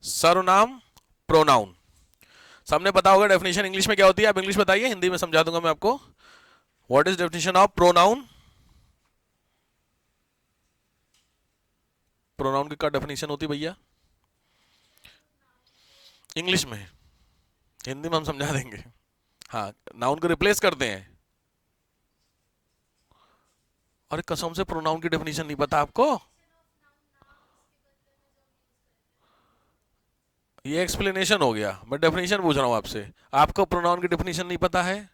सर्वनाम, प्रोनाउन। सबने पता होगा डेफिनेशन इंग्लिश में क्या होती है, आप इंग्लिश बताइए, हिंदी में समझा दूंगा मैं आपको। What is definition of pronoun? Pronoun की क्या डेफिनेशन होती है भैया इंग्लिश में? हिंदी में हम समझा देंगे। हाँ, नाउन को रिप्लेस करते हैं। अरे कसम से प्रोनाउन की डेफिनेशन नहीं पता आपको? ये एक्सप्लेनेशन हो गया, मैं डेफिनेशन पूछ रहा हूं आपसे। आपको प्रोनाउन की डेफिनेशन नहीं पता है?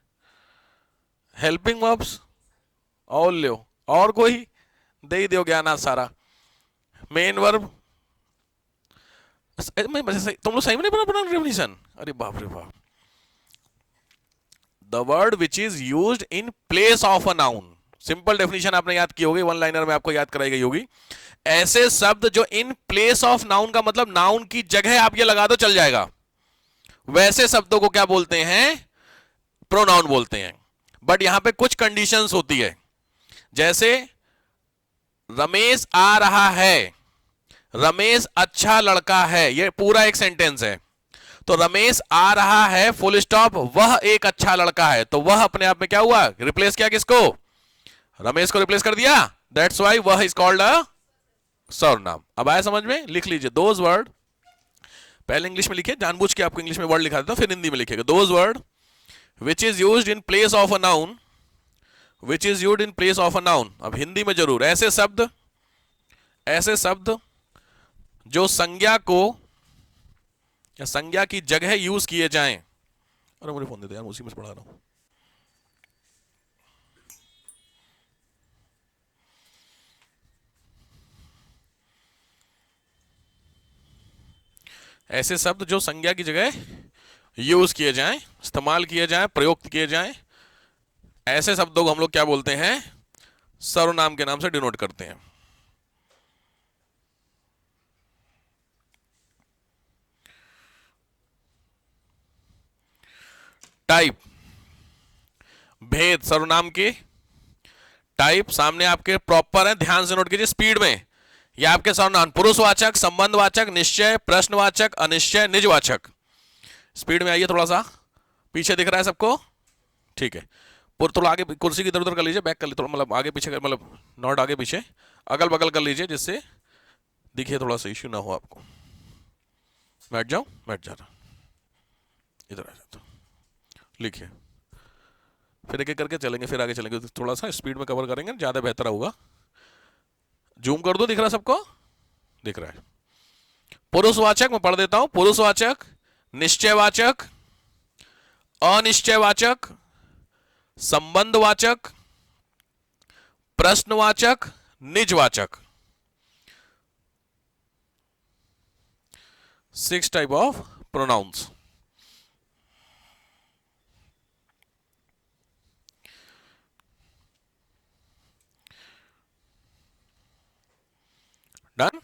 हेल्पिंग वर्ब्स और लो, और कोई दे ही दो ज्ञान आज सारा। मेन वर्ब, तुम लोग सही में नहीं पढ़ा प्रोनाउन डेफिनेशन? अरे बाप रे बाप। The word which is used in place of a noun. Simple definition आपने याद की होगी, वन लाइनर में आपको याद कराई गई होगी। ऐसे शब्द जो इन प्लेस ऑफ नाउन का मतलब नाउन की जगह आप ये लगा दो चल जाएगा, वैसे शब्दों को क्या बोलते हैं? प्रोनाउन बोलते हैं। बट यहां पे कुछ कंडीशंस होती है, जैसे रमेश आ रहा है, रमेश अच्छा लड़का है, ये पूरा एक सेंटेंस है। तो रमेश आ रहा है फुल स्टॉप, वह एक अच्छा लड़का है, तो वह अपने आप में क्या हुआ? रिप्लेस किया किसको? रमेश को रिप्लेस कर दिया। दैट्स वाई वह इज कॉल्ड अ सर्वनाम। अब आया समझ में? लिख लीजिए दोज वर्ड, पहले इंग्लिश में लिखिए, जानबूझ के आपको इंग्लिश में वर्ड लिखा देता हूं, फिर हिंदी में लिखिएगा। Those word which is used in place of a noun, which is used in place of a noun. अब हिंदी में जरूर, ऐसे शब्द, ऐसे शब्द जो संज्ञा को या संज्ञा की जगह यूज किए जाएं। अरे मुझे फोन दे दो यार, उसी में पढ़ा रहा हूं। ऐसे शब्द जो संज्ञा की जगह यूज किए जाएं, इस्तेमाल किए जाएं, प्रयोग किए जाएं, ऐसे शब्दों को हम लोग क्या बोलते हैं? सर्वनाम के नाम से डिनोट करते हैं। टाइप, भेद सर्वनाम के टाइप सामने आपके प्रॉपर है, ध्यान से नोट कीजिए स्पीड में। ये आपके सर्वनाम पुरुषवाचक, संबंधवाचक, निश्चय, प्रश्नवाचक, अनिश्चय, निजवाचक। स्पीड में आइए, थोड़ा सा पीछे दिख रहा है सबको? ठीक है, थोड़ा आगे कुर्सी की इधर उधर कर लीजिए, बैक कर लीजिए थोड़ा, मतलब आगे पीछे, मतलब नॉट आगे पीछे, अगल बगल कर लीजिए, जिससे दिखिए, थोड़ा सा इश्यू ना हो आपको। बैठ जाओ, बैठ जा रहा, इधर आ जाता, लिखिए, फिर एक एक करके चलेंगे, फिर आगे चलेंगे, थोड़ा सा स्पीड में कवर करेंगे, ज़्यादा बेहतर होगा। जूम कर दो, दिख रहा है सबको? दिख रहा है। पुरुषवाचक मैं पढ़ देता हूं, पुरुषवाचक, निश्चयवाचक, अनिश्चयवाचक, संबंधवाचक, प्रश्नवाचक, निजवाचक। 6 टाइप ऑफ प्रोनाउंस। डन?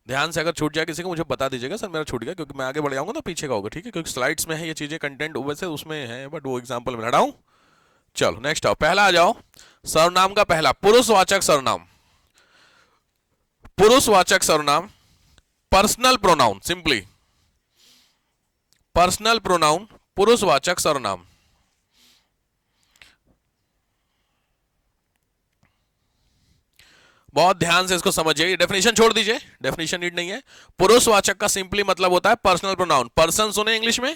ध्यान से अगर छूट जाए किसी को मुझे बता दीजिएगा, सर मेरा छूट गया, क्योंकि मैं आगे बढ़ जाऊंगा तो पीछे का होगा, ठीक है? क्योंकि स्लाइड्स में है ये चीजें, कंटेंट वैसे उसमें है, बट वो एग्जांपल में हटाऊं। चलो नेक्स्ट आओ, पहला आ जाओ, सर्वनाम का पहला, पुरुषवाचक सर्वनाम। पुरुषवाचक सर्वनाम, personal pronoun, simply personal pronoun, पुरुषवाचक सर्वनाम। बहुत ध्यान से इसको समझिए, डेफिनेशन छोड़ दीजिए, डेफिनेशन नीड नहीं है। पुरुषवाचक का सिंपली मतलब होता है पर्सनल प्रोनाउन। पर्सन सुने इंग्लिश में,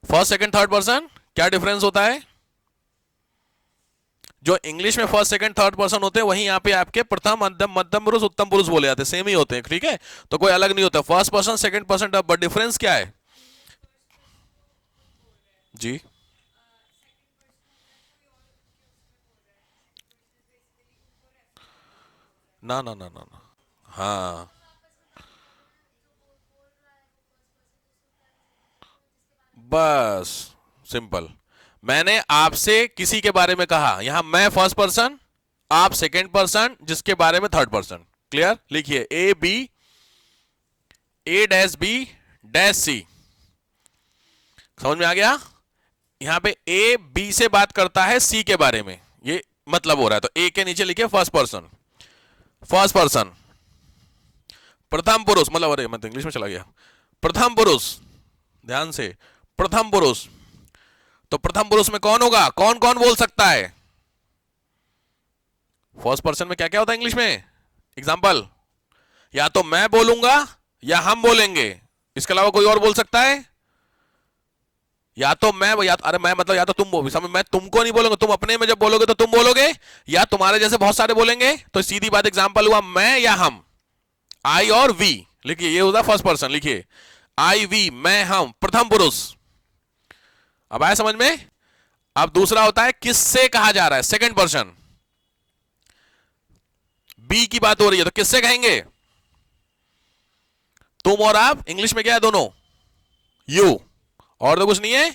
फर्स्ट सेकंड थर्ड पर्सन, क्या डिफरेंस होता है? जो इंग्लिश में फर्स्ट सेकंड थर्ड पर्सन होते हैं, वहीं यहाँ पे आपके प्रथम, मध्यम, मध्यम पुरुष, उत्तम पुरुष बोले जाते हैं, सेम ही होते हैं, ठीक है? तो कोई अलग नहीं होता, first person second person, but difference क्या है जी? ना ना ना ना ना, हाँ, बस सिंपल। मैंने आपसे किसी के बारे में कहा, यहां मैं फर्स्ट पर्सन, आप सेकंड पर्सन, जिसके बारे में थर्ड पर्सन। क्लियर? लिखिए, A B, A dash B dash C. समझ में आ गया? यहां पे ए बी से बात करता है सी के बारे में, ये मतलब हो रहा है, तो ए के नीचे लिखिए फर्स्ट पर्सन, फर्स्ट पर्सन, प्रथम पुरुष मतलब, अरे मैं तो इंग्लिश में चला गया। प्रथम पुरुष, ध्यान से, प्रथम पुरुष। तो प्रथम पुरुष में कौन होगा, कौन कौन बोल सकता है? फर्स्ट पर्सन में क्या क्या होता है इंग्लिश में? एग्जाम्पल, या तो मैं बोलूंगा या हम बोलेंगे, इसके अलावा कोई और बोल सकता है? या तो मैं, या तो, अरे मैं मतलब या तो तुम बोल, समझ, मैं तुमको नहीं बोलूंगा, तुम अपने में जब बोलोगे तो तुम बोलोगे, या तुम्हारे जैसे बहुत सारे बोलेंगे। तो सीधी बात, एग्जाम्पल हुआ मैं या हम, आई और वी। लिखिए, ये होता फर्स्ट पर्सन, लिखिए आई वी, मैं हम, प्रथम पुरुष। अब आया समझ में? अब दूसरा होता है किससे कहा जा रहा है, सेकंड पर्सन, बी की बात हो रही है, तो किससे कहेंगे? तुम और आप, इंग्लिश में क्या है दोनों? यू, और तो कुछ नहीं है,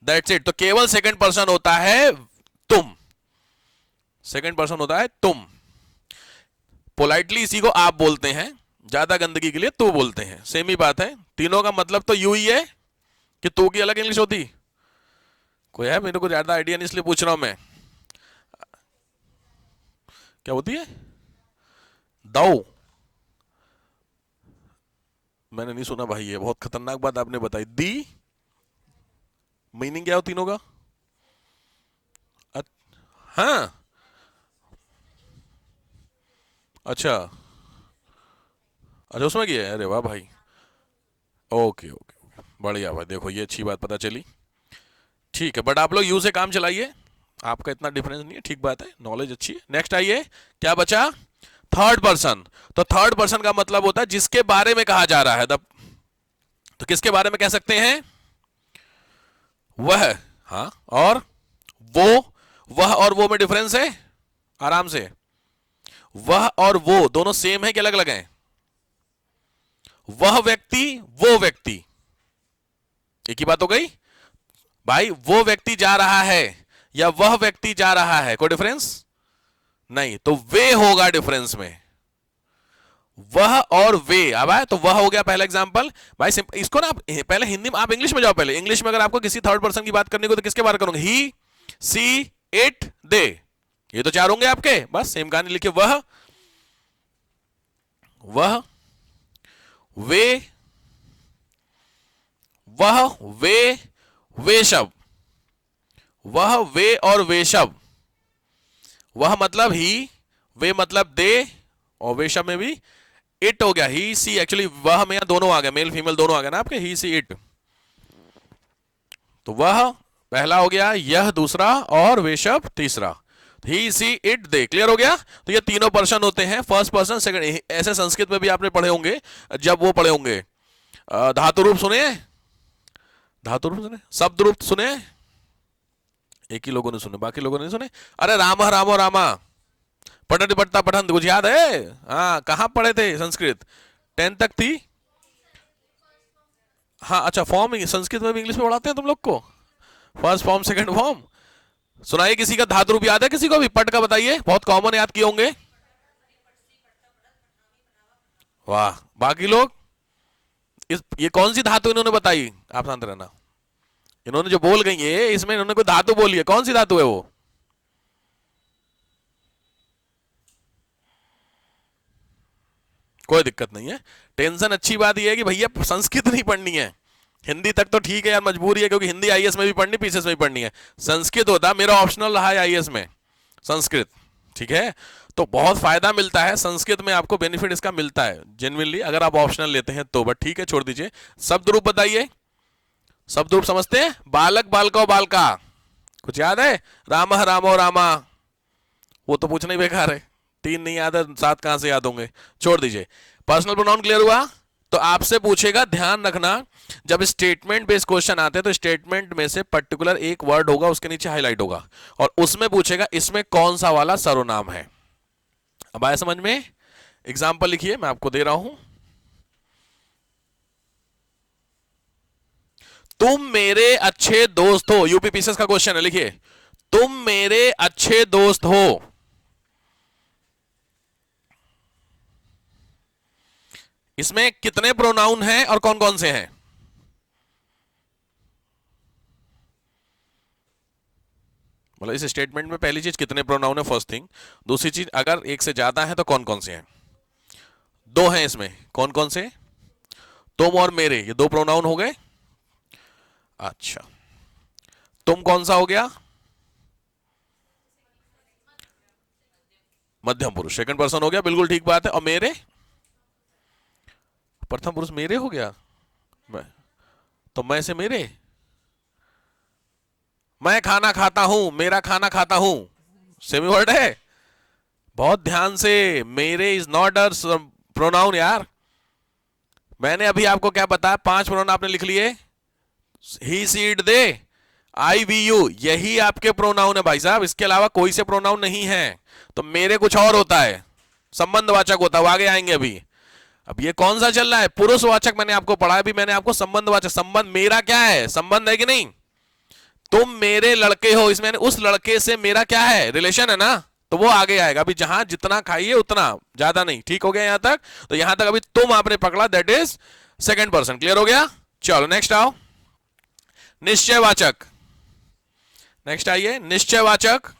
दैट्स इट। तो केवल सेकंड पर्सन होता है तुम, सेकंड पर्सन होता है तुम। पोलाइटली इसी को आप बोलते हैं, ज्यादा गंदगी के लिए तू बोलते हैं, सेम ही बात है, तीनों का मतलब तो यू ही है। कि तू की अलग इंग्लिश होती कोई है? मेरे को ज्यादा आइडिया नहीं, इसलिए पूछ रहा हूं मैं। क्या होती है? दाऊ? मैंने नहीं सुना भाई, ये बहुत खतरनाक बात आपने बताई। दी मीनिंग क्या हो तीनों का? हाँ, अच्छा अच्छा, उसमें क्या है? अरे वाह भाई, ओके ओके ओके, बढ़िया भाई, देखो ये अच्छी बात पता चली। ठीक है, बट आप लोग यू से काम चलाइए, आपका इतना डिफरेंस नहीं है, ठीक बात है, नॉलेज अच्छी है। नेक्स्ट आइए, क्या बचा? Third person. तो थर्ड पर्सन का मतलब होता है जिसके बारे में कहा जा रहा है, तो किसके बारे में कह सकते हैं? वह, हाँ, और वो। वह और वो में डिफरेंस है, आराम से। वह और वो दोनों सेम है कि अलग अलग हैं? वह व्यक्ति, वो व्यक्ति, एक ही बात हो गई भाई। वो व्यक्ति जा रहा है या वह व्यक्ति जा रहा है, कोई डिफरेंस नहीं, तो वे होगा डिफरेंस में, वह और वे। अब आए तो वह हो गया पहला एग्जांपल भाई। इसको ना आप पहले हिंदी में, आप इंग्लिश में जाओ पहले। इंग्लिश में अगर आपको किसी थर्ड पर्सन की बात करनी हो तो किसके बारे करोगे? ही, सी, इट, दे, ये तो चार होंगे आपके, बस सेम कहानी लिखिए। वह, वह, वे, वह, वे शब्द, वह, वे और वे शब्द। वह मतलब ही, वे मतलब दे, और वे शब्द में भी इट हो गया, ही सी। एक्चुअली वह में दोनों आ गए, मेल फीमेल दोनों आ गए ना आपके, ही सी इट। तो वह पहला हो गया, यह दूसरा, और वे शब्द तीसरा। ही सी इट दे, क्लियर हो गया? तो ये तीनों पर्सन होते हैं, फर्स्ट पर्सन सेकंड। ऐसे संस्कृत में भी आपने पढ़े होंगे, जब वो पढ़े होंगे धातु रूप सुने, धातु रूप सुने, शब्द रूप सुने, एक ही लोगों ने सुने, बाकी लोगों ने नहीं सुने। अरे राम रामो रामा, पठन पढ़ता पठन, कुछ याद है? हाँ, कहाँ पढ़े थे संस्कृत? 10 तक थी। हाँ अच्छा, फॉर्म संस्कृत में भी इंग्लिश में पढ़ाते हैं तुम लोग को, फर्स्ट फॉर्म सेकंड फॉर्म। सुनाइए, किसी का धातु रूप याद है? किसी को भी पट का बताइए, बहुत कॉमन याद किए होंगे। वाह, बाकी लोग ये कौन सी धातु इन्होंने बताई? आप शांत रहना, इन्होंने जो बोल गई है इसमें इन्होंने कोई धातु बोली है, कौन सी धातु है वो? कोई दिक्कत नहीं है, टेंशन, अच्छी बात यह है कि भैया संस्कृत नहीं पढ़नी है, हिंदी तक तो ठीक है यार, मजबूरी है, क्योंकि हिंदी आईएएस में भी पढ़नी, पीसीएस में भी पढ़नी है। संस्कृत होता मेरा ऑप्शनल रहा है आईएएस में, संस्कृत, ठीक है? तो बहुत फायदा मिलता है संस्कृत में, आपको बेनिफिट इसका मिलता है जेन्युइनली, अगर आप ऑप्शनल लेते हैं तो। बट ठीक है, छोड़ दीजिए। शब्द रूप बताइए, शब्द रूप समझते हैं? बालक, बालको, बालका, कुछ याद है? राम रामो रामा, वो तो पूछना ही बेकार है, 3 नहीं याद है, 7 कहां से याद होंगे, छोड़ दीजिए। पर्सनल प्रोनाउन क्लियर हुआ? तो आपसे पूछेगा, ध्यान रखना, जब स्टेटमेंट बेस्ड क्वेश्चन आते हैं तो स्टेटमेंट में से पर्टिकुलर एक वर्ड होगा, उसके नीचे हाईलाइट होगा, और उसमें पूछेगा इसमें कौन सा वाला सर्वनाम है। अब आया समझ में? एग्जाम्पल लिखिए, मैं आपको दे रहा हूं। तुम मेरे अच्छे दोस्त हो, यूपीपीसीएस का क्वेश्चन है, लिखिए तुम मेरे अच्छे दोस्त हो। इसमें कितने प्रोनाउन हैं और कौन कौन से हैं? मतलब इस स्टेटमेंट में पहली चीज कितने प्रोनाउन है, फर्स्ट थिंग। दूसरी चीज, अगर एक से ज्यादा है तो कौन कौन से हैं। दो हैं इसमें, कौन कौन से? तुम और मेरे, ये दो प्रोनाउन हो गए। अच्छा, तुम कौन सा हो गया? मध्यम पुरुष, सेकंड पर्सन हो गया, बिल्कुल ठीक बात है। और मेरे, प्रथम पुरुष मेरे हो गया। मैं, तो मैं से मेरे, मैं खाना खाता हूं, मेरा खाना खाता हूं, सेमी वर्ड है। बहुत ध्यान से, मेरे इज नॉट अ प्रोनाउन यार। मैंने अभी आपको क्या बताया, 5 प्रोनाउन आपने लिख लिए, he she it they, I we you, यही आपके प्रोनाउन है भाई साहब, इसके अलावा कोई से प्रोनाउन नहीं है। तो मेरे कुछ और होता है, संबंधवाचक होता है, आगे आएंगे अभी। अब ये कौन सा चल रहा है, पुरुषवाचक मैंने आपको पढ़ा, अभी मैंने आपको संबंधवाचक, संबंध मेरा क्या है, संबंध है कि नहीं? तुम मेरे लड़के हो, इसमें उस लड़के से मेरा क्या है, रिलेशन है ना, तो वो आगे आएगा। अभी जहां जितना खाइए उतना, ज्यादा नहीं। ठीक हो गया यहां तक? तो यहां तक अभी तुम आपने पकड़ा, that is second person. Clear हो गया? चलो नेक्स्ट आओ, निश्चयवाचक। नेक्स्ट आइए, निश्चयवाचक।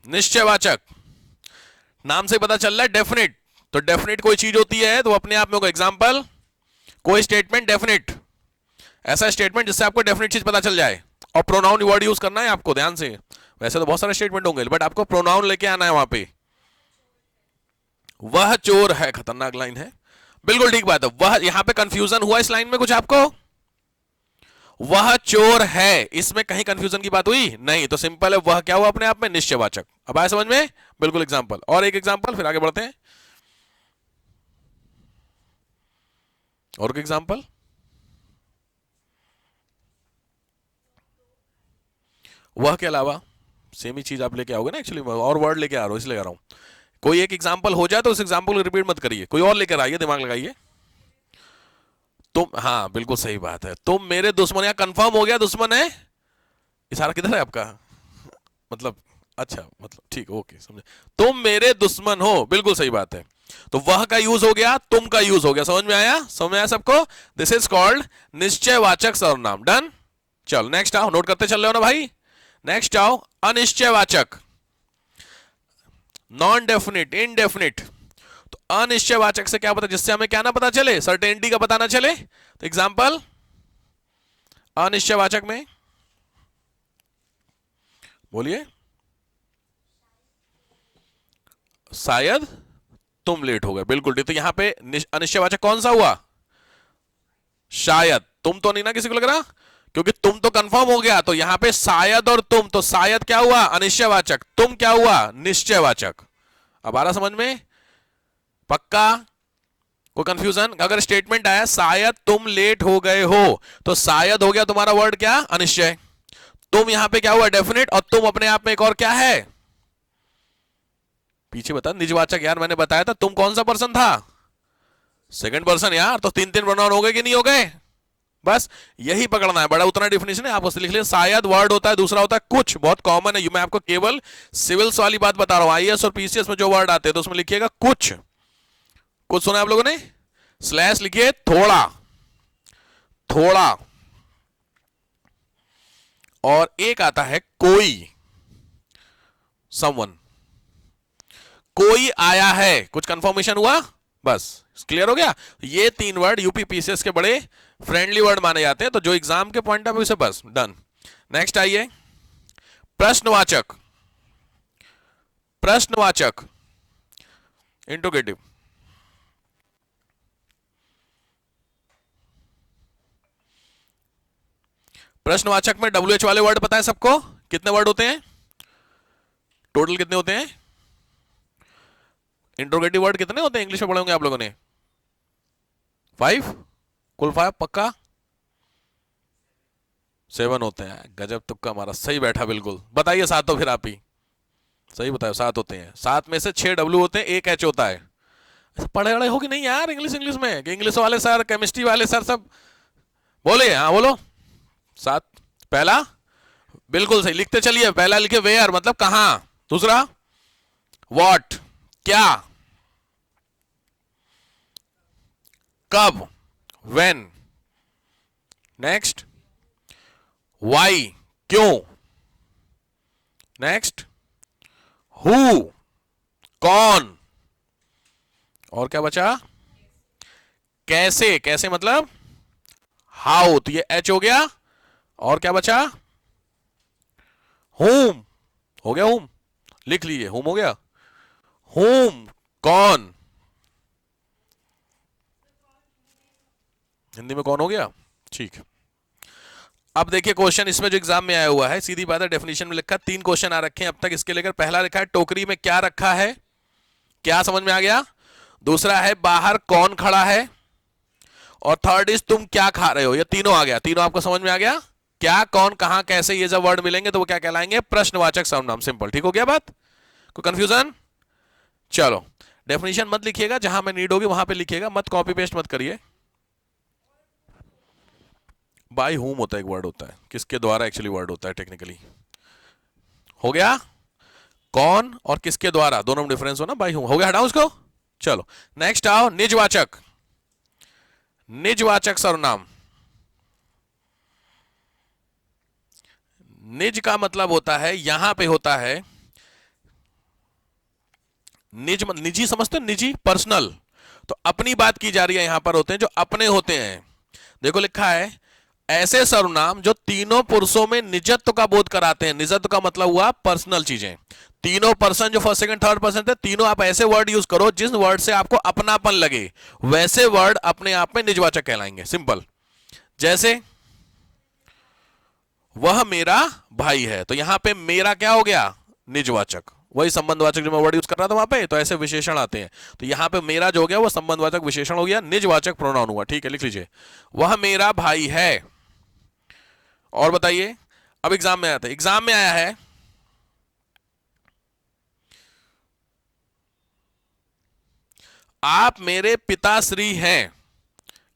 निश्चयवाचक नाम से पता चल रहा है डेफिनेट, तो डेफिनेट कोई चीज होती है तो अपने आप में होगा। एग्जांपल, कोई स्टेटमेंट डेफिनेट, ऐसा स्टेटमेंट जिससे आपको डेफिनेट चीज पता चल जाए। और प्रोनाउन वर्ड यूज करना है आपको ध्यान से। वैसे तो बहुत सारे स्टेटमेंट होंगे, बट आपको प्रोनाउन लेके आना है वहां पे। वह चोर है, खतरनाक लाइन है, बिल्कुल ठीक बात है। वह, यहां पे कंफ्यूजन हुआ इस लाइन में कुछ आपको? वह चोर है, इसमें कहीं कंफ्यूजन की बात हुई नहीं, तो सिंपल है, वह क्या हुआ अपने आप में, निश्चयवाचक। अब आया समझ में? बिल्कुल। एग्जांपल, और एक एग्जांपल, फिर आगे बढ़ते हैं। और एक एग्जांपल, वह के अलावा सेम ही चीज आप लेके आओगे ना, एक्चुअली और वर्ड लेके आ रहा हूं, इसलिए आ रहा हूं। कोई एक एग्जांपल हो जाए तो उस एग्जांपल को रिपीट मत करिए, कोई और लेकर आइए, दिमाग लगाइए। तुम, हाँ बिल्कुल सही बात है, तुम मेरे दुश्मन, या कंफर्म हो गया दुश्मन है। इशारा किधर है आपका? मतलब, अच्छा मतलब ठीक, ओके समझे। तुम मेरे दुश्मन हो, बिल्कुल सही बात है। तो वह का यूज हो गया, तुम का यूज हो गया। समझ में आया? समझ में आया सबको? दिस इज कॉल्ड निश्चयवाचक सर्वनाम। डन। चलो नेक्स्ट आओ, नोट करते चल रहे हो ना भाई? नेक्स्ट आओ, अनिश्चयवाचक, नॉन डेफिनिट, इनडेफिनिट। तो अनिश्चयवाचक से क्या पता, जिससे हमें क्या ना पता चले, सर्टेनिटी का पता ना चले। तो एग्जांपल, अनिश्चयवाचक में बोलिए, शायद तुम लेट हो गए, बिल्कुल ठीक। तो यहां पे अनिश्चयवाचक कौन सा हुआ? शायद। तुम तो नहीं ना किसी को लग रहा, क्योंकि तुम तो कंफर्म हो गया, तो यहां पे शायद और तुम, तो शायद क्या हुआ, अनिश्चयवाचक, तुम क्या हुआ, निश्चयवाचक। अब आ रहा समझ में? पक्का? कोई कंफ्यूजन? अगर स्टेटमेंट आया शायद तुम लेट हो गए हो, तो शायद हो गया तुम्हारा वर्ड क्या, अनिश्चय। तुम यहां पे क्या हुआ, डेफिनेट। और तुम अपने आप में एक और क्या है, पीछे बता, निजवाचक। यार मैंने बताया था, तुम कौन सा पर्सन था, सेकंड पर्सन यार। तो 3-3 प्रोनाउन हो गए कि नहीं हो गए? बस यही पकड़ना है, बड़ा उतना डिफिनेशन है, आप उससे लिख लिया। शायद वर्ड होता है, दूसरा होता है कुछ, बहुत कॉमन है। मैं आपको केवल सिविल्स वाली बात बता रहा हूं, आईएएस और पीसीएस में जो वर्ड आते हैं तो उसमें लिखिएगा कुछ। कुछ सुना आप लोगों ने? स्लैश लिखिए, थोड़ा, थोड़ा। और एक आता है कोई, समवन, कोई आया है, कुछ कंफर्मेशन हुआ, बस क्लियर हो गया। ये 3 वर्ड यूपी पीसीएस के बड़े फ्रेंडली वर्ड माने जाते हैं, तो जो एग्जाम के पॉइंट ऑफ व्यू से, बस डन। नेक्स्ट आइए, प्रश्नवाचक, प्रश्नवाचक, इंट्रोगेटिव। प्रश्नवाचक में डब्ल्यूएच वाले वर्ड पता है सबको? कितने वर्ड होते हैं टोटल, कितने होते हैं? इंट्रोगेटिव वर्ड कितने होते हैं, इंग्लिश में पढ़े होंगे आप लोगों ने? 5, कुल 5 पक्का? 7 होते हैं। गजब, तुक्का हमारा सही बैठा बिल्कुल। बताइए 7 तो फिर आप ही सही बताओ। 7 होते हैं, 7 में से 6 डब्ल्यू होते हैं, 1 एच होता है। पढ़े वढ़े हो कि नहीं यार इंग्लिश, इंग्लिश में? कि इंग्लिश वाले सर, केमिस्ट्री वाले सर सब बोले, हाँ बोलो। 7, पहला बिल्कुल सही, लिखते चलिए। पहला लिखे वेयर, मतलब कहां। दूसरा व्हाट, क्या। कब, व्हेन। नेक्स्ट वाई, क्यों। नेक्स्ट हु, कौन, और क्या बचा, कैसे, कैसे मतलब हाउ, तो ये एच हो गया, और क्या बचा, होम, हो गया होम, लिख लीजिए होम हो गया, होम कौन, हिंदी में कौन हो गया, ठीक। अब देखिए क्वेश्चन इसमें जो एग्जाम में आया हुआ है, सीधी बात है, डेफिनेशन में लिखा 3 क्वेश्चन आ रखे हैं अब तक इसके लेकर। पहला लिखा है टोकरी में क्या रखा है, क्या समझ में आ गया। दूसरा है बाहर कौन खड़ा है, और थर्ड इज तुम क्या खा रहे हो। ये तीनों आ गया, तीनों आपको समझ में आ गया। क्या, कौन, कहां, कैसे, ये जब वर्ड मिलेंगे तो वो क्या कहलाएंगे, प्रश्नवाचक सर्वनाम। सिंपल, ठीक हो गया बात, कोई कंफ्यूजन। चलो डेफिनेशन मत लिखिएगा, जहां मैं नीड होगी वहां पे लिखिएगा, मत कॉपी पेस्ट मत करिए। बाय होम होता है, एक वर्ड होता है, किसके द्वारा एक्चुअली वर्ड होता है टेक्निकली। हो गया, कौन और किसके द्वारा दोनों में डिफरेंस हो ना, बाय होम हो गया, हटाओ उसको। चलो नेक्स्ट आओ, निजवाचक, निजवाचक सर्वनाम। निज का मतलब होता है, यहां पे होता है निज, निजी समझते हो, निजी पर्सनल, तो अपनी बात की जा रही है, यहां पर होते हैं जो अपने होते हैं। देखो लिखा है ऐसे सर्वनाम जो तीनों पुरुषों में निजत्व का बोध कराते हैं। निजत्व का मतलब हुआ पर्सनल चीजें, तीनों पर्सन जो फर्स्ट सेकंड थर्ड पर्सन थे, तीनों आप ऐसे वर्ड यूज करो जिस वर्ड से आपको अपनापन लगे, वैसे वर्ड अपने आप में निजवाचक कहलाएंगे। सिंपल, जैसे वह मेरा भाई है, तो यहां पे मेरा क्या हो गया, निजवाचक, वही संबंधवाचक जो मैं वर्ड यूज कर रहा था वहां पे, तो ऐसे विशेषण आते हैं, तो यहां पे मेरा जो हो गया वो संबंधवाचक विशेषण हो गया, निजवाचक प्रोनाउन हुआ। ठीक है, लिख लीजिए, वह मेरा भाई है। और बताइए, अब एग्जाम में आया था, एग्जाम में आया है आप मेरे पिताश्री हैं,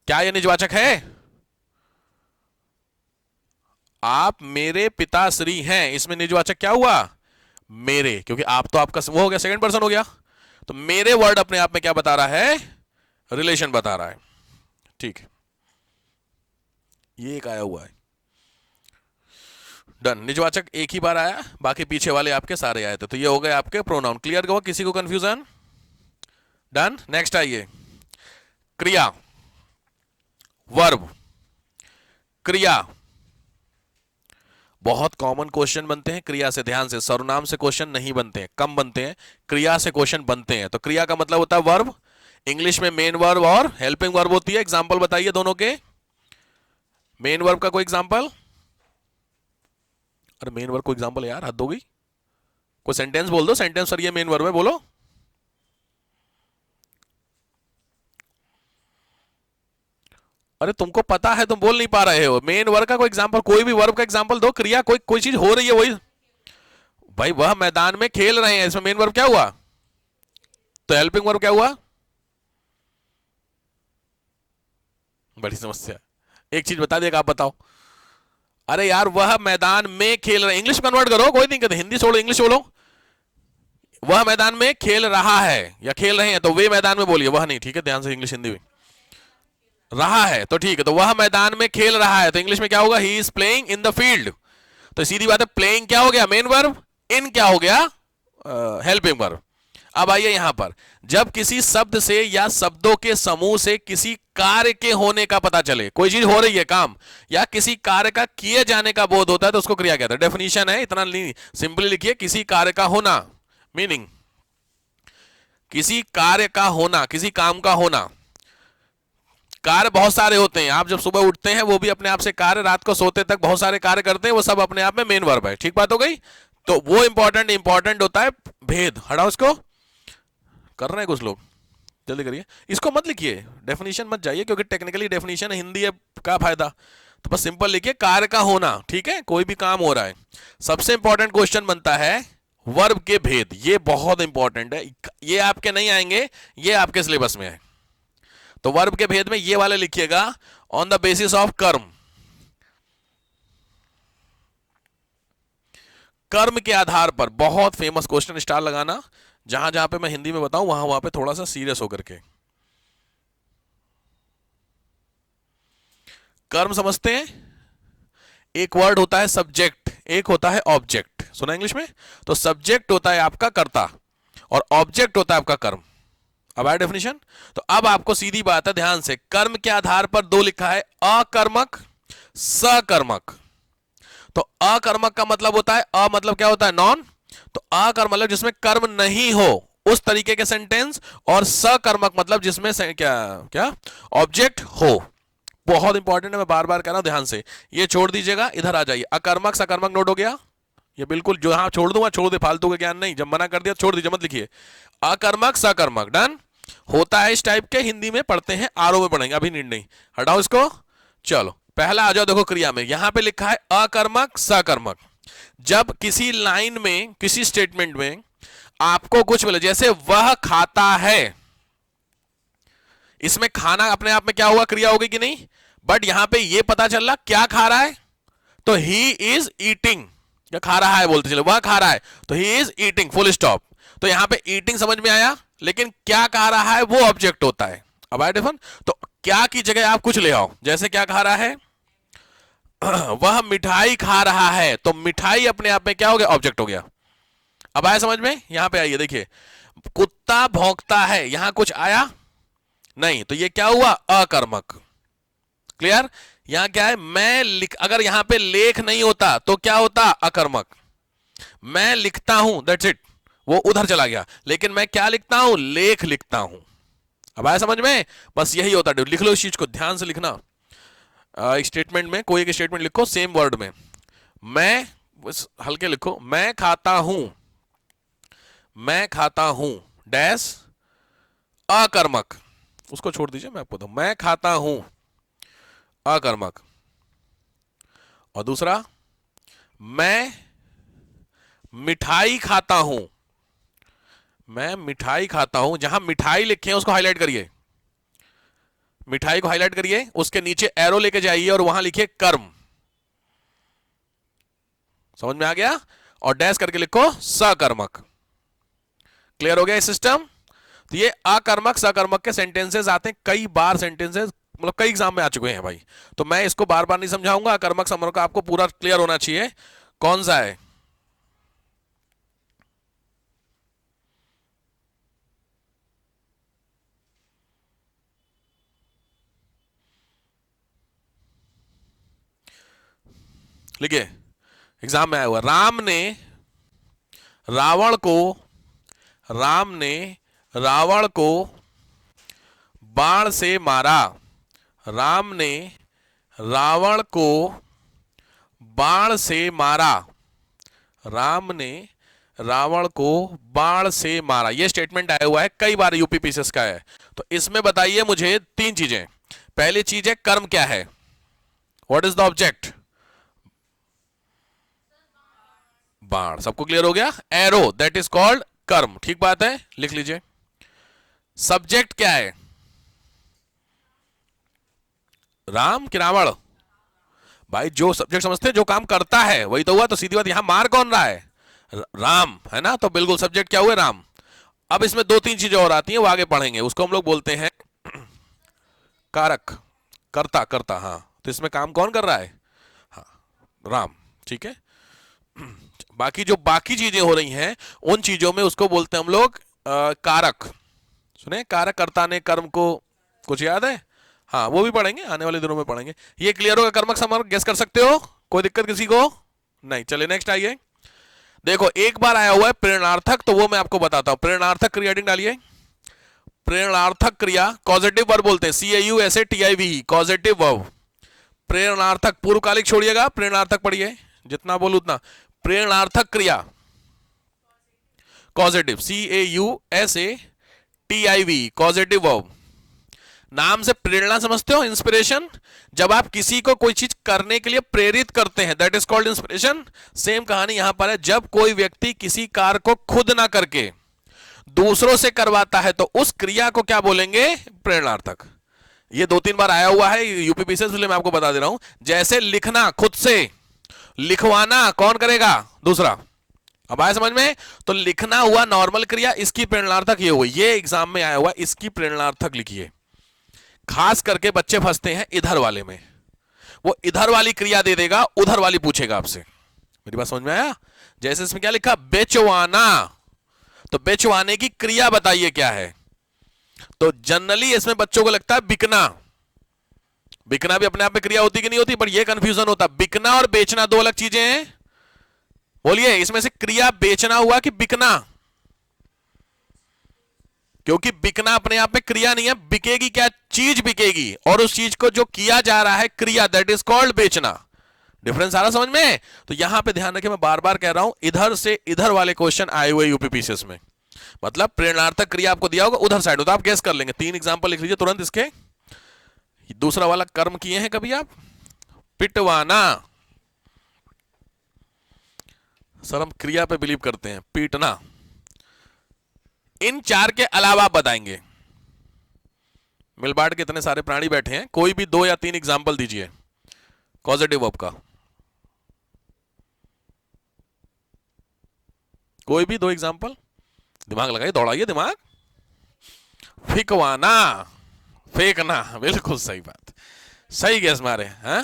क्या यह निजवाचक है, आप मेरे पिताश्री हैं, इसमें निजवाचक क्या हुआ, मेरे, क्योंकि आप तो आपका वो हो गया, सेकंड पर्सन हो गया, तो मेरे वर्ड अपने आप में क्या बता रहा है, रिलेशन बता रहा है। ठीक है, ये एक आया हुआ है, डन। निजवाचक एक ही बार आया, बाकी पीछे वाले आपके सारे आए थे, तो ये हो गए आपके प्रोनाउन। क्लियर हुआ, किसी को कंफ्यूजन, डन। नेक्स्ट आइए, क्रिया, वर्ब, क्रिया, बहुत कॉमन क्वेश्चन बनते हैं क्रिया से, ध्यान से, सर्वनाम से क्वेश्चन नहीं बनते हैं, कम बनते हैं, क्रिया से क्वेश्चन बनते हैं। तो क्रिया का मतलब होता है वर्ब, इंग्लिश में मेन वर्ब और हेल्पिंग वर्ब होती है। एग्जांपल बताइए दोनों के, मेन वर्ब का कोई एग्जांपल, अरे मेन वर्ब को एग्जांपल यार, हद हो गई, कोई सेंटेंस बोल दो, सेंटेंस सर ये मेन वर्ब है, बोलो। अरे तुमको पता है, तुम बोल नहीं पा रहे हो। मेन वर्ब का कोई एग्जांपल, कोई भी वर्ब का एग्जांपल दो, क्रिया कोई कोई चीज हो रही है वही। भाई वह मैदान में खेल रहे हैं, इसमें मेन वर्ब क्या हुआ, तो हेल्पिंग वर्ब क्या हुआ। बड़ी समस्या, एक चीज बता दिया, आप बताओ। अरे यार वह मैदान में खेल रहे, इंग्लिश कन्वर्ट करो, कोई नहीं कहते, हिंदी छोड़ो इंग्लिश बोलो। वह मैदान में खेल रहा है या खेल रहे हैं, तो वे मैदान में बोलिए, वह नहीं, ठीक है, ध्यान से, इंग्लिश हिंदी में रहा है तो ठीक है, तो वह मैदान में खेल रहा है, तो इंग्लिश में क्या होगा, he is playing in the field. तो सीधी बात है, प्लेइंग क्या हो गया, मेन वर्ब, इन क्या हो गया, हेल्पिंग वर्ब। अब आइए यहां पर, जब किसी शब्द से या शब्दों के समूह से किसी कार्य के होने का पता चले, कोई चीज हो रही है काम, या किसी कार्य का किए जाने का बोध होता है, तो उसको क्रिया कहते हैं। डेफिनेशन है, इतना सिंपली लिखिए, किसी कार्य का होना, मीनिंग किसी कार्य का होना, किसी काम का होना। कार्य बहुत सारे होते हैं, आप जब सुबह उठते हैं वो भी अपने आप से कार्य, रात को सोते तक बहुत सारे कार्य करते हैं, वो सब अपने आप में मेन वर्ब है। ठीक बात हो गई, तो वो इंपॉर्टेंट होता है भेद। हटाओ इसको, कर रहे हैं कुछ लोग, जल्दी करिए, इसको मत लिखिए, डेफिनेशन मत जाइए, क्योंकि टेक्निकली डेफिनेशन हिंदी है, का फायदा, तो बस सिंपल लिखिए कार्य का होना। ठीक है, कोई भी काम हो रहा है, सबसे इंपॉर्टेंट क्वेश्चन बनता है वर्ब के भेद, ये बहुत इंपॉर्टेंट है, ये आपके नहीं आएंगे, ये आपके सिलेबस में है। तो वर्ब के भेद में ये वाले लिखिएगा, ऑन द बेसिस ऑफ कर्म, कर्म के आधार पर। बहुत फेमस क्वेश्चन, स्टार लगाना, जहां जहां पे मैं हिंदी में बताऊं वहां वहां पे थोड़ा सा सीरियस होकर के। कर्म समझते हैं, एक वर्ड होता है सब्जेक्ट, एक होता है ऑब्जेक्ट। सुना इंग्लिश में? तो सब्जेक्ट होता है आपका कर्ता और ऑब्जेक्ट होता है आपका कर्म। अब आया डेफिनेशन? तो अब आपको सीधी बात है, ध्यान से, कर्म के आधार पर दो लिखा है, अकर्मक, सकर्मक। तो अकर्मक का मतलब होता है, अ मतलब क्या होता है? नॉन। तो अकर्मक मतलब जिसमें कर्म नहीं हो, उस तरीके के सेंटेंस, और सकर्मक मतलब जिसमें क्या क्या ऑब्जेक्ट हो। बहुत इंपॉर्टेंट है, मैं बार बार कह रहा हूं, ध्यान से। ये छोड़ दीजिएगा, इधर आ जाइए। अकर्मक सकर्मक नोट हो गया? ये बिल्कुल जो हाँ छोड़ दूंगा, छोड़ दे, फालतू के ज्ञान नहीं, जब मना कर दिया छोड़ दीजिए, मत लिखिए। अकर्मक सकर्मक डन होता है इस टाइप के, हिंदी में पढ़ते हैं, आरओ में पढ़ेंगे, अभी नीड नहीं, हटाओ इसको। चलो पहला आ जाओ, देखो क्रिया में, यहां पे लिखा है अकर्मक सकर्मक। जब किसी लाइन में, किसी स्टेटमेंट में आपको कुछ मिले, जैसे वह खाता है, इसमें खाना अपने आप में क्या हुआ? क्रिया होगी कि नहीं? बट यहां पे ये पता चल रहा क्या खा रहा है, तो ही इज ईटिंग, क्या खा रहा है बोलते चले, वह खा रहा है, तो he is eating, full stop. तो यहां पे ईटिंग समझ में आया, लेकिन क्या खा रहा है वो ऑब्जेक्ट होता है। अब आया डिफरेंस? तो क्या की जगह आप कुछ ले आओ, जैसे क्या खा रहा है, वह मिठाई खा रहा है, तो मिठाई अपने आप में क्या हो गया? ऑब्जेक्ट हो गया। अब आया समझ में? यहां पे आइए, देखिए, कुत्ता भौंकता है, यहां कुछ आया नहीं, तो ये क्या हुआ? अकर्मक। क्लियर? यहां क्या है? मैं लिख, अगर यहां पे लेख नहीं होता तो क्या होता? अकर्मक। मैं लिखता हूं, दैट्स इट, वो उधर चला गया, लेकिन मैं क्या लिखता हूं? लेख लिखता हूं। अब आया समझ में? बस यही होता है, लिख लो इस चीज को, ध्यान से लिखना। स्टेटमेंट में कोई एक स्टेटमेंट लिखो सेम वर्ड में, मैं, हल्के लिखो, मैं खाता हूं, मैं खाता हूं डैश अकर्मक, उसको छोड़ दीजिए, मैं आपको बताऊं, मैं खाता हूं अकर्मक। और दूसरा, मैं मिठाई खाता हूं, मैं मिठाई खाता हूं, जहां मिठाई लिखे हैं उसको हाईलाइट करिए, मिठाई को हाईलाइट करिए, उसके नीचे एरो लेके जाइए और वहां लिखिए कर्म। समझ में आ गया? और डैश करके लिखो सकर्मक। क्लियर हो गया सिस्टम? तो ये अकर्मक सकर्मक के सेंटेंसेस आते हैं कई बार, सेंटेंसेस मतलब कई एग्जाम में आ चुके हैं भाई, तो मैं इसको बार बार नहीं समझाऊंगा। अकर्मक सकर्मक का आपको पूरा क्लियर होना चाहिए कौन सा है। लिखिए, एग्जाम में आया हुआ, रावण को राम ने रावण को बाण से मारा, राम ने रावण को बाण से मारा, राम ने रावण को बाण से मारा। यह स्टेटमेंट आया हुआ है कई बार, यूपी पीसीएस का है। तो इसमें बताइए मुझे तीन चीजें। पहली चीज है कर्म क्या है, व्हाट इज द ऑब्जेक्ट? बाण। सबको क्लियर हो गया? एरो, दैट इज कॉल्ड कर्म। ठीक बात है, लिख लीजिए। सब्जेक्ट क्या है? राम कि रावण? भाई जो सब्जेक्ट समझते हैं, जो काम करता है वही तो हुआ। तो सीधी बात, यहां मार कौन रहा है? राम, है ना? तो बिल्कुल सब्जेक्ट क्या हुए? राम। अब इसमें दो तीन चीजें और आती हैं, वो आगे पढ़ेंगे, उसको हम लोग बोलते हैं कारक, करता, करता। हाँ, तो इसमें काम कौन कर रहा है? हाँ, राम। ठीक है, बाकी जो बाकी चीजें हो रही हैं, उन चीजों में उसको बोलते हैं हम लोग कारक। सुने, कारक कर्ता ने कर्म को, कुछ याद है? हाँ, वो भी पढ़ेंगे, आने वाले दिनों में पढ़ेंगे। ये क्लियर होगा? कर्मक समर्क गेस कर सकते हो? कोई दिक्कत किसी को नहीं? चलिए नेक्स्ट आइए। देखो, एक बार आया हुआ है प्रेरणार्थक, तो वो मैं आपको बताता हूं। प्रेरणार्थक क्रिया हेडिंग डालिए। प्रेरणार्थक क्रिया कॉजेटिव वर्ब बोलते हैं, CAUSATIV, कॉजेटिव वर्ब। प्रेरणार्थक, पूर्वकालिक छोड़िएगा, प्रेरणार्थक पढ़िए, जितना बोलू उतना। प्रेरणार्थक क्रिया कॉजेटिव, CAUSATIV, कॉजेटिव वर्ब। नाम से प्रेरणा समझते हो, इंस्पिरेशन। जब आप किसी को कोई चीज करने के लिए प्रेरित करते हैं, that is called inspiration. Same कहानी यहां पर है, जब कोई व्यक्ति किसी कार्य को खुद ना करके दूसरों से करवाता है, तो उस क्रिया को क्या बोलेंगे? प्रेरणार्थक। ये दो तीन बार आया हुआ है यूपी पीसीएस, इसलिए मैं आपको बता दे रहा हूं। जैसे लिखना, खुद से लिखवाना कौन करेगा? दूसरा। अब आया समझ में? तो लिखना हुआ नॉर्मल क्रिया, इसकी प्रेरणार्थक ये हुई, ये एग्जाम में आया हुआ, इसकी प्रेरणार्थक लिखिए। खास करके बच्चे फंसते हैं इधर वाले में, वो इधर वाली क्रिया दे देगा, उधर वाली पूछेगा आपसे। मेरी बात समझ में आया? जैसे इसमें क्या लिखा, बेचवाना, तो बेचवाने की क्रिया बताइए क्या है। तो जनरली इसमें बच्चों को लगता है बिकना, बिकना भी अपने आप में क्रिया होती कि नहीं होती, पर यह कंफ्यूजन होता, बिकना और बेचना दो अलग चीजें हैं। बोलिए इसमें से क्रिया बेचना हुआ कि बिकना? क्योंकि बिकना अपने आप में क्रिया नहीं है, बिकेगी क्या चीज बिकेगी, और उस चीज को जो किया जा रहा है क्रिया, दैट इज कॉल्ड बेचना। डिफरेंस आ रहा समझ में? तो यहां पे ध्यान रखिए, मैं बार बार कह रहा हूं, इधर से इधर वाले क्वेश्चन आए हुए यूपीपीसीएस में, मतलब प्रेरणार्थक क्रिया आपको दिया होगा उधर साइड हो, तो आप गेस कर लेंगे। 3 एग्जांपल लिख लीजिए तुरंत इसके। दूसरा वाला कर्म किए हैं कभी आप? पिटवाना, सर हम क्रिया पे बिलीव करते हैं, पीटना। इन 4 के अलावा आप बताएंगे। मिलबाड़ के इतने सारे प्राणी बैठे हैं, कोई भी 2 या 3 एग्जांपल दीजिए कॉजेटिव वर्ब का, कोई भी 2 एग्जांपल। दिमाग लगाइए, दौड़ाइए दिमाग। फिकवाना, फेंकना, बिल्कुल सही बात, सही गैस मारे हैं।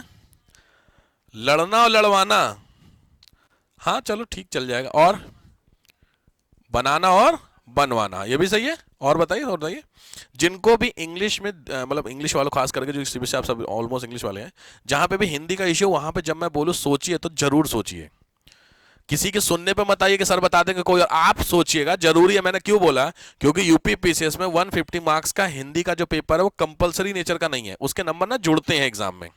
लड़ना और लड़वाना, हाँ चलो ठीक चल जाएगा। और बनाना और बनवाना, ये भी सही है। और बताइए, और बताइए। जिनको भी इंग्लिश में, मतलब इंग्लिश वालों खास करके जो सीबीएसई आप सब ऑलमोस्ट इंग्लिश वाले हैं, जहां पे भी हिंदी का इश्यू, वहां पे जब मैं बोलूं सोचिए तो जरूर सोचिए, किसी के सुनने पे मत आइए कि सर बता देंगे कोई और, आप सोचिएगा। जरूरी है, मैंने क्यों बोला, क्योंकि यूपीपीसीएस में 150 मार्क्स का हिंदी का जो पेपर है वो कंपलसरी नेचर का नहीं है, उसके नंबर ना जुड़ते हैं एग्जाम में।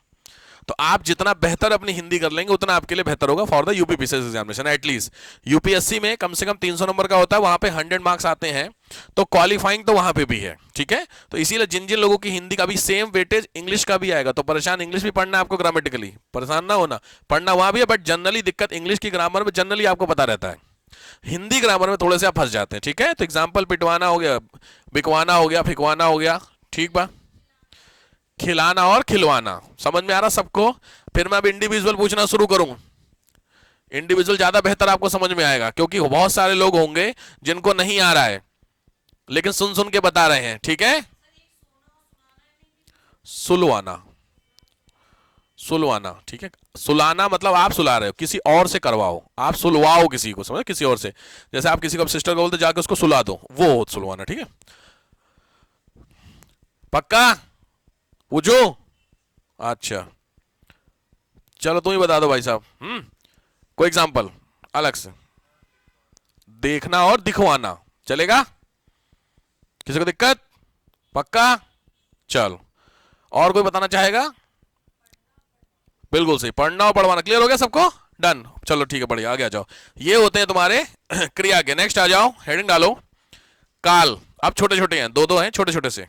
तो आप जितना बेहतर अपनी हिंदी कर लेंगे उतना आपके लिए बेहतर होगा for the UPPCS examination. At least UPSC में कम से कम 300 नंबर का होता है, वहां पे 100 मार्क्स आते हैं, तो क्वालिफाइंग तो वहां पे भी है, ठीक है। तो इसीलिए जिन जिन लोगों की हिंदी का भी सेम वेटेज इंग्लिश का भी आएगा, तो परेशान, इंग्लिश भी पढ़ना है आपको, ग्रामेटिकली परेशान ना होना, पढ़ना वहां भी है, बट जनरली दिक्कत इंग्लिश की ग्रामर में जनरली आपको पता रहता है, हिंदी ग्रामर में थोड़े से आप फंस जाते हैं, ठीक है। तो एग्जाम्पल पिटवाना हो गया, बिकवाना हो गया, फिकवाना हो गया, ठीक बा। खिलाना और खिलवाना, समझ में आ रहा सबको? फिर मैं अब इंडिविजुअल पूछना शुरू करूं, इंडिविजुअल ज्यादा बेहतर आपको समझ में आएगा, क्योंकि बहुत सारे लोग होंगे जिनको नहीं आ रहा है लेकिन सुन सुन के बता रहे हैं, ठीक है। सुलवाना, सुलवाना, ठीक है। सुलाना मतलब आप सुला रहे हो, किसी और से करवाओ, आप सुलवाओ किसी को, समझ, किसी और से। जैसे आप किसी को सिस्टर को बोलते जाके उसको सुला दो, वो सुलवाना, ठीक है। पक्का? पूछो? अच्छा चलो तुम ही बता दो भाई साहब। कोई एग्जांपल अलग से। देखना और दिखवाना चलेगा? किसी को दिक्कत? पक्का? चलो, और कोई बताना चाहेगा? बिल्कुल सही, पढ़ना और पढ़वाना। क्लियर हो गया सबको? डन, चलो ठीक है, बढ़िया, आगे आ जाओ। ये होते हैं तुम्हारे क्रिया के। नेक्स्ट आ जाओ, हेडिंग डालो, काल। अब छोटे छोटे हैं, 2-2 हैं छोटे छोटे से।